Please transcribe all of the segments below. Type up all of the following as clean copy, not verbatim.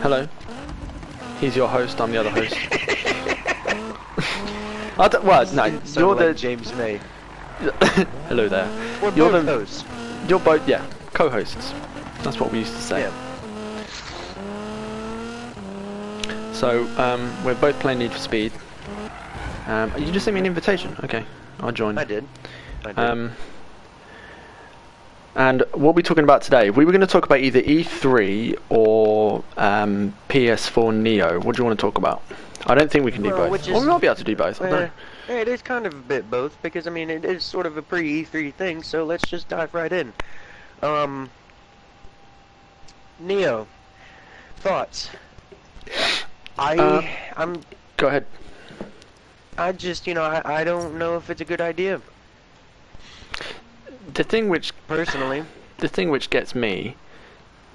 Hello. He's your host, I'm the other host. Well, no, you're like the... James May. Hello there. We're You're both the... hosts. You're both, yeah, co-hosts. That's what we used to say. Yeah. So, we're both playing Need for Speed. You just sent me an invitation. Okay, I'll join. I did. And what we're talking about today, we were going to talk about either E3 or PS4 Neo. What do you want to talk about? I don't think we can do both. Or we might be able to do both. I don't know. It is kind of a bit both, because, I mean, it is sort of a pre-E3 thing, so let's just dive right in. Neo. Thoughts? I'm... Go ahead. I just, I don't know if it's a good idea. The thing which... Personally. The thing which gets me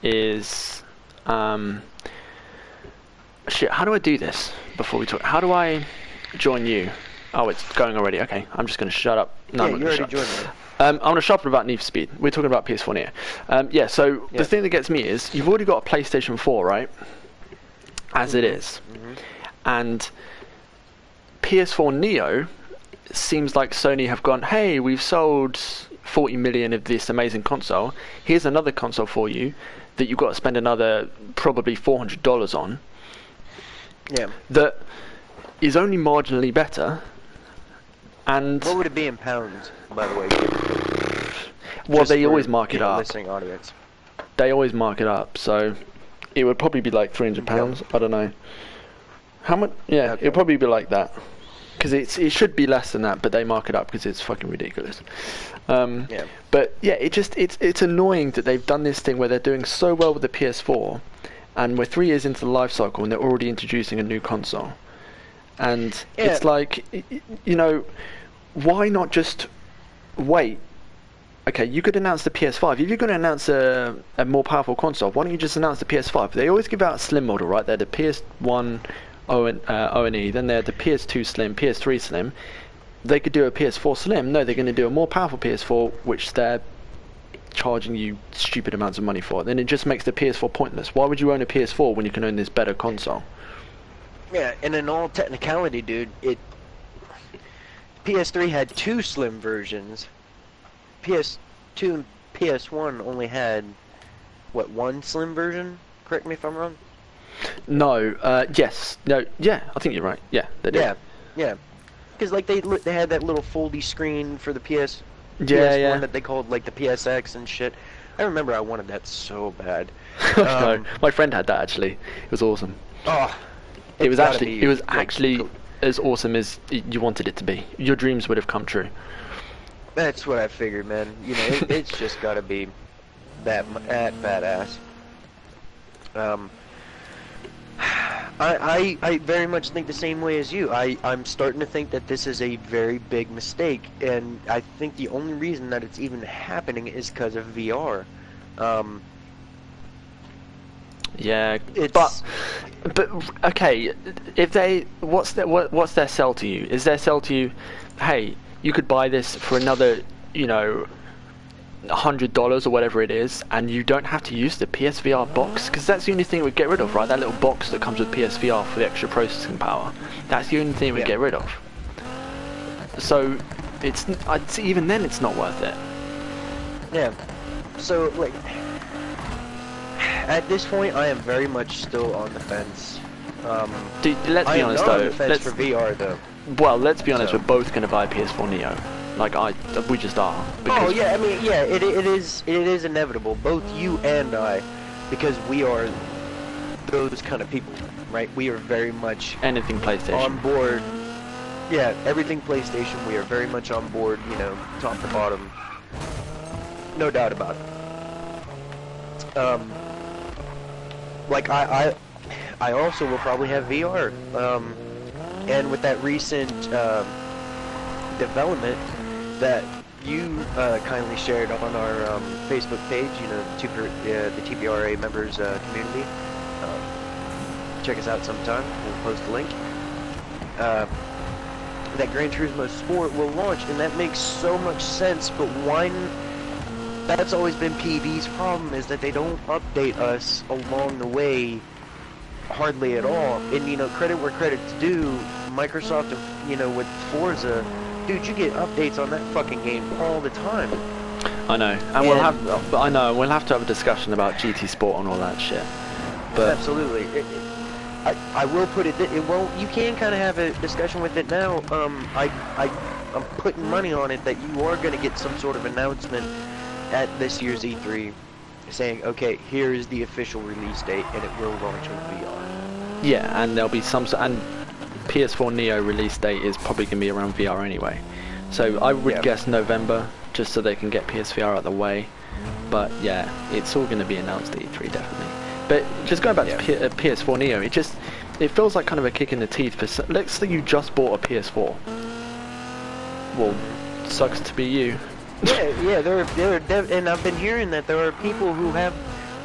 is... Shit, how do I do this before we talk? How do I join you? Oh, it's going already. Okay, I'm just going to shut up. No, Yeah, I'm you not already gonna joined me. I'm going to shut up about Need for Speed. We're talking about PS4 Neo. Yeah, so the thing that gets me is, you've already got a PlayStation 4, right? As it is. And PS4 Neo seems like Sony have gone, hey, we've sold 40 million of this amazing console. Here's another console for you that you've got to spend another probably $400 on. Yeah. That is only marginally better. And what would it be in pounds, by the way? Well, they always mark it up. Listening audience. They always mark it up, so it would probably be like £300. I don't know. How much? Yeah, it'll probably be like that. Because it should be less than that, but they mark it up because it's fucking ridiculous. Yeah. But yeah, it's annoying that they've done this thing where they're doing so well with the PS4, and we're 3 years into the life cycle and they're already introducing a new console. And it's like, why not just wait? Okay, you could announce the PS5. If you're going to announce a more powerful console, why don't you just announce the PS5? They always give out a slim model, right? They're the PS1 O&E, then they're the PS2 Slim, PS3 Slim. They could do a PS4 Slim. No, they're going to do a more powerful PS4, which they're charging you stupid amounts of money for. Then it just makes the PS4 pointless. Why would you own a PS4 when you can own this better console? Yeah, and in all technicality, dude, PS3 had 2 slim versions. PS2 and PS1 only had, what, 1 slim version? Correct me if I'm wrong. No, yes, no, yeah, I think you're right. Yeah, they did. Yeah. Because like they had that little foldy screen for the PS1 that they called like the PSX and shit. I remember I wanted that so bad. No, my friend had that actually. It was awesome. Oh, it was actually as awesome as you wanted it to be. Your dreams would have come true. That's what I figured, man. It's just got to be that badass. I very much think the same way as you. I'm starting to think that this is a very big mistake, and I think the only reason that it's even happening is because of VR. Yeah, but okay, if they what's their sell to you? Is their sell to you, hey, you could buy this for another, $100 or whatever it is, and you don't have to use the PSVR box, because that's the only thing we'd get rid of, right? That little box that comes with PSVR for the extra processing power. That's the only thing we'd get rid of. So even then it's not worth it. Yeah. So like, at this point, I am very much still on the fence. Dude, let's be honest though. I am not on the fence for VR though. Well, let's be honest. We're both going to buy a PS4 Neo. Like we just are. Oh yeah, I mean, yeah, it is inevitable. Both you and I, because we are those kind of people, right? We are very much anything PlayStation on board. Yeah, everything PlayStation. We are very much on board. Top to bottom. No doubt about it. Like I also will probably have VR. And with that recent development that you kindly shared on our Facebook page, the TPRA members community. Check us out sometime. We'll post a link. That Gran Turismo Sport will launch, and that makes so much sense. But that's always been PV's problem, is that they don't update us along the way hardly at all. And you know, credit where credit's due, Microsoft, you know, with Forza, dude, you get updates on that fucking game all the time. I know, and we'll have to have a discussion about GT Sport and all that shit. But absolutely, I will put it. It won't. You can kind of have a discussion with it now. I'm putting money on it that you are going to get some sort of announcement at this year's E3, saying, okay, here is the official release date, and it will launch with VR. Yeah, and there'll be some, and PS4 Neo release date is probably going to be around VR anyway. So I would guess November, just so they can get PSVR out of the way. But yeah, it's all going to be announced at E3 definitely. But just going back to PS4 Neo, it feels like kind of a kick in the teeth for. Let's say you just bought a PS4. Well, sucks to be you. Yeah, and I've been hearing that there are people who have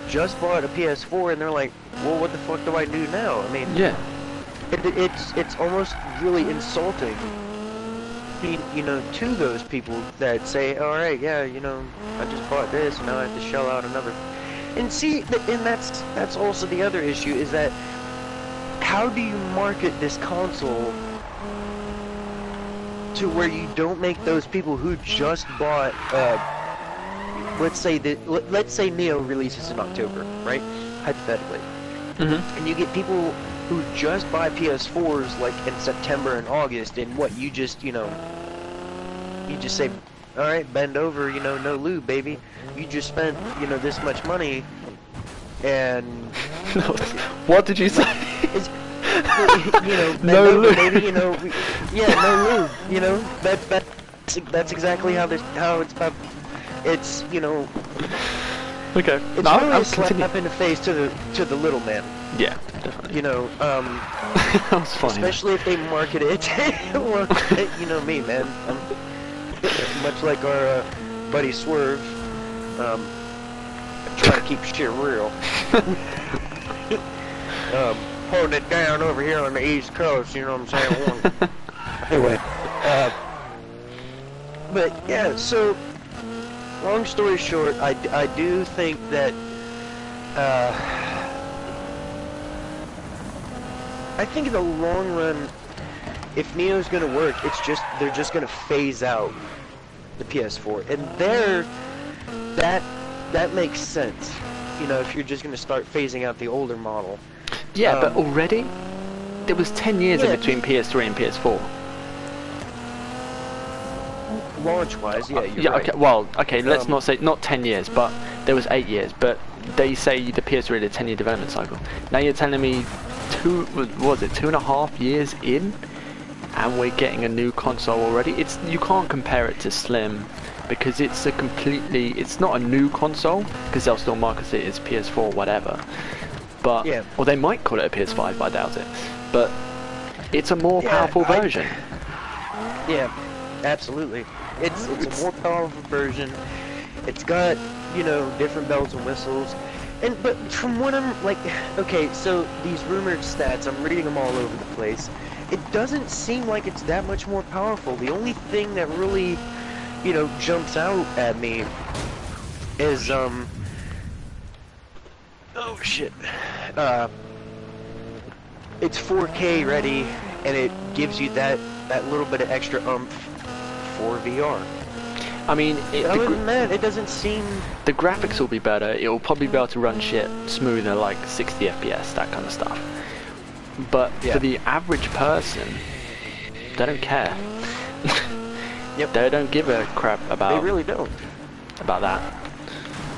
just bought a PS4 and they're like, well, what the fuck do I do now? I mean, yeah, it's almost really insulting, you know, to those people that say, all right, yeah, you know, I just bought this, and now I have to shell out another. And see, and that's also the other issue, is that how do you market this console to where you don't make those people who just bought, let's say Neo releases in October, right? Hypothetically. Mm-hmm. And you get people who just buy PS4s like in September and August, and what you just, you know, you just say, all right, bend over, you know, no lube, baby. You just spent, you know, this much money, and what did you say? You know, bend no over, lube, baby. You know, no lube. You know, that's exactly how it's about. It's, you know, okay. It's no, really I'll a slap continue. in the face to the little man. Yeah, definitely. You know, that was funny. especially if they market it. Well, you know me, man. Much like our buddy Swerve, trying to keep shit real. Holding it down over here on the East Coast, you know what I'm saying? Anyway, but yeah, so long story short, I do think that I think in the long run, if Neo's gonna work, they're just gonna phase out the PS4, and that makes sense. You know, if you're just gonna start phasing out the older model. Yeah, but already there was 10 years in between PS3 and PS4. Launch-wise, yeah, you're right. Okay. Well, okay. Let's not say not 10 years, but there was 8 years. But they say the PS3 had a 10-year development cycle. Now you're telling me 2.5 years in, and we're getting a new console already? You can't compare it to Slim, because it's not a new console, because they'll still market it as PS4 whatever. But or they might call it a PS5, but I doubt it. But it's a more powerful version. Yeah, absolutely. It's a more powerful version. It's got, you know, different bells and whistles. But from what I'm like, okay, so these rumored stats, I'm reading them all over the place. It doesn't seem like it's that much more powerful. The only thing that really, you know, jumps out at me is oh shit. It's 4K ready, and it gives you that little bit of extra oomph for VR. I mean, other than that, it doesn't seem. The graphics will be better. It will probably be able to run shit smoother, like 60 FPS, that kind of stuff. But for the average person, they don't care. Yep. They don't give a crap about. They really don't. About that.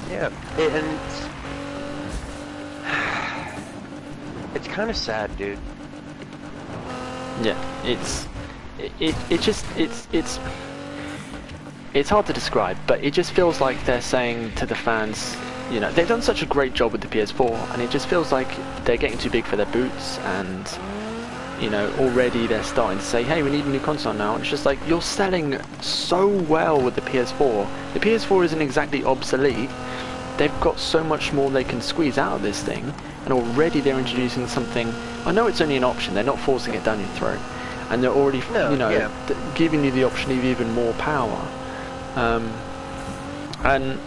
Yeah, and it's kind of sad, dude. Yeah, it's hard to describe, but it just feels like they're saying to the fans, you know, they've done such a great job with the PS4, and it just feels like they're getting too big for their boots, and, you know, already they're starting to say, hey, we need a new console now, and it's just like, you're selling so well with the PS4. The PS4 isn't exactly obsolete. They've got so much more they can squeeze out of this thing, and already they're introducing something. I know it's only an option, they're not forcing it down your throat, and they're already, giving you the option of even more power. And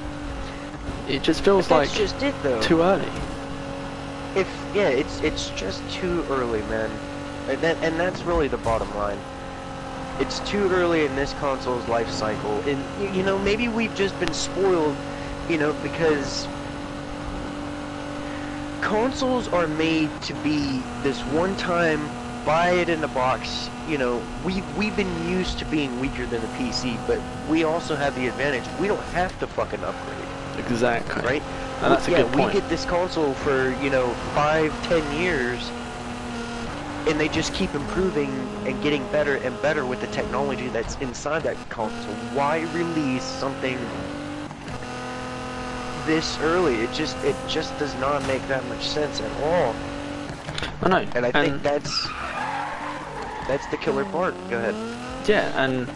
it just feels like just it, though. too early. it's just too early, man. And that's really the bottom line. It's too early in this console's life cycle, and you know, maybe we've just been spoiled, you know, because consoles are made to be this one-time buy it in the box. You know, we've been used to being weaker than the PC, but we also have the advantage. We don't have to fucking upgrade. Exactly. Right? And that's a good point. We get this console for, you know, 5-10 years, and they just keep improving and getting better and better with the technology that's inside that console. Why release something this early? It just does not make that much sense at all. I know. And I think that's the killer part. Go ahead. Yeah, and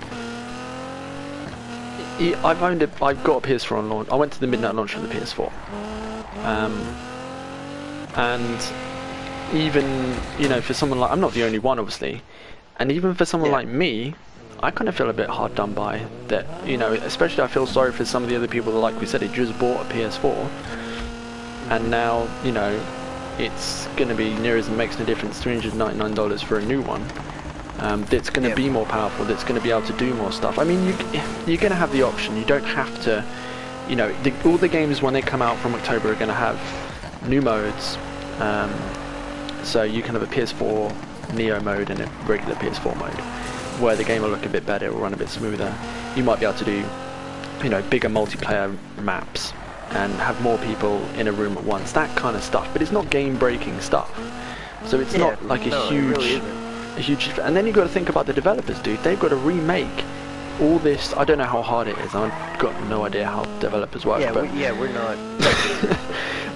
I've got a PS4 on launch. I went to the midnight launch of the PS4, and even, you know, for someone like, I'm not the only one, obviously, and even for someone like me, I kind of feel a bit hard done by that. You know, especially I feel sorry for some of the other people that, like we said, they just bought a PS4, and now, you know, it's going to be near as it makes no difference, $399 for a new one. That's going to be more powerful, that's going to be able to do more stuff. I mean, you're going to have the option. You don't have to, you know, all the games when they come out from October are going to have new modes. So you can have a PS4 Neo mode and a regular PS4 mode, where the game will look a bit better, will run a bit smoother. You might be able to do, you know, bigger multiplayer maps and have more people in a room at once, that kind of stuff. But it's not game-breaking stuff. So it's not like a huge... And then you've got to think about the developers, dude. They've got to remake all this. I don't know how hard it is. I've got no idea how developers work. Yeah, but we're not.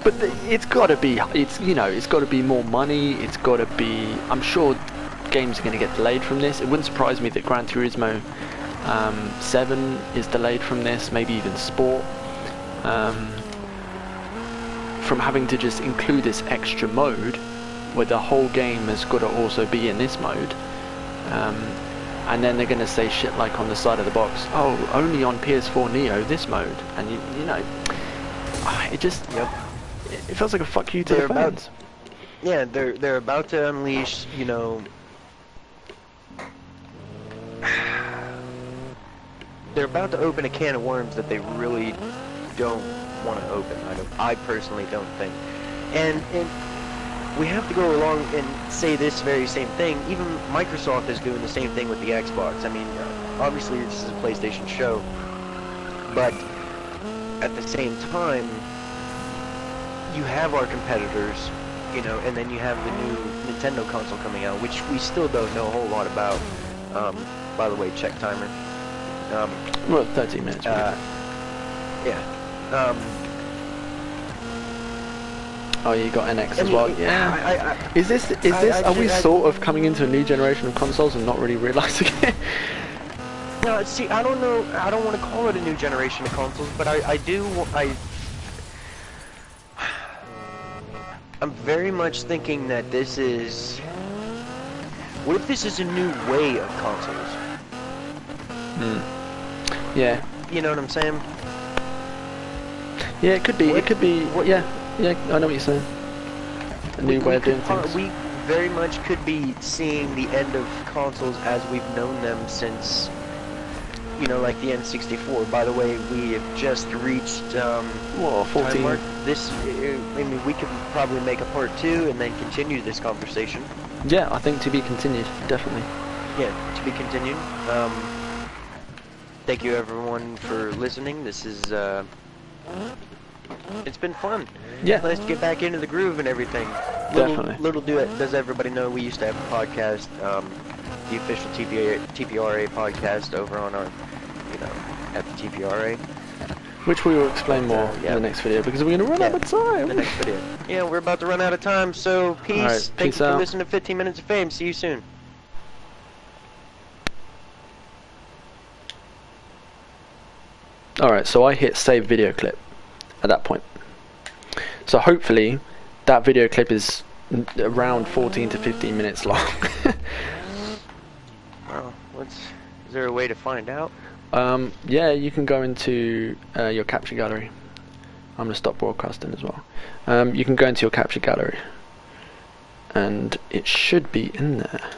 But it's got to be. You know, it's got to be more money. It's got to be. I'm sure games are going to get delayed from this. It wouldn't surprise me that Gran Turismo 7 is delayed from this. Maybe even Sport. From having to just include this extra mode, where the whole game has got to also be in this mode, and then they're going to say shit like on the side of the box, oh, only on PS4 Neo this mode, and you know, it just it feels like a fuck you to the fans. They're about to unleash, you know, they're about to open a can of worms that they really don't want to open. I personally don't think, and we have to go along and say this very same thing. Even Microsoft is doing the same thing with the Xbox. I mean, obviously this is a PlayStation show, but at the same time, you have our competitors, you know, and then you have the new Nintendo console coming out, which we still don't know a whole lot about. By the way, check timer. Well, 13 minutes. Oh, you got NX as well. Yeah. Is this? Are we sort of coming into a new generation of consoles and not really realizing it? No, see, I don't know. I don't want to call it a new generation of consoles, but I'm very much thinking that this is. What if this is a new way of consoles? Yeah. You know what I'm saying? Yeah, it could be. It could be. Yeah, I know what you're saying. A new way of doing things. We very much could be seeing the end of consoles as we've known them since, you know, like the N64. By the way, we have just reached 14. Mark. This, I mean, we could probably make a part 2 and then continue this conversation. Yeah, I think to be continued, definitely. Yeah, to be continued. Thank you everyone for listening. This is it's been fun. Yeah. Let's get back into the groove and everything. Definitely. Little does everybody know we used to have a podcast, the official TPRA podcast over on our, you know, at the TPRA. Which we will explain more in the next video, because we're going to run out of time. The next video. Yeah, we're about to run out of time, so peace. All right, Thank peace you for out. listening to 15 Minutes of Fame. See you soon. Alright, so I hit save video clip at that point. So hopefully that video clip is around 14 to 15 minutes long. Well, is there a way to find out? Yeah, you can go into your capture gallery I'm going to stop broadcasting as well. You can go into your capture gallery, and it should be in there.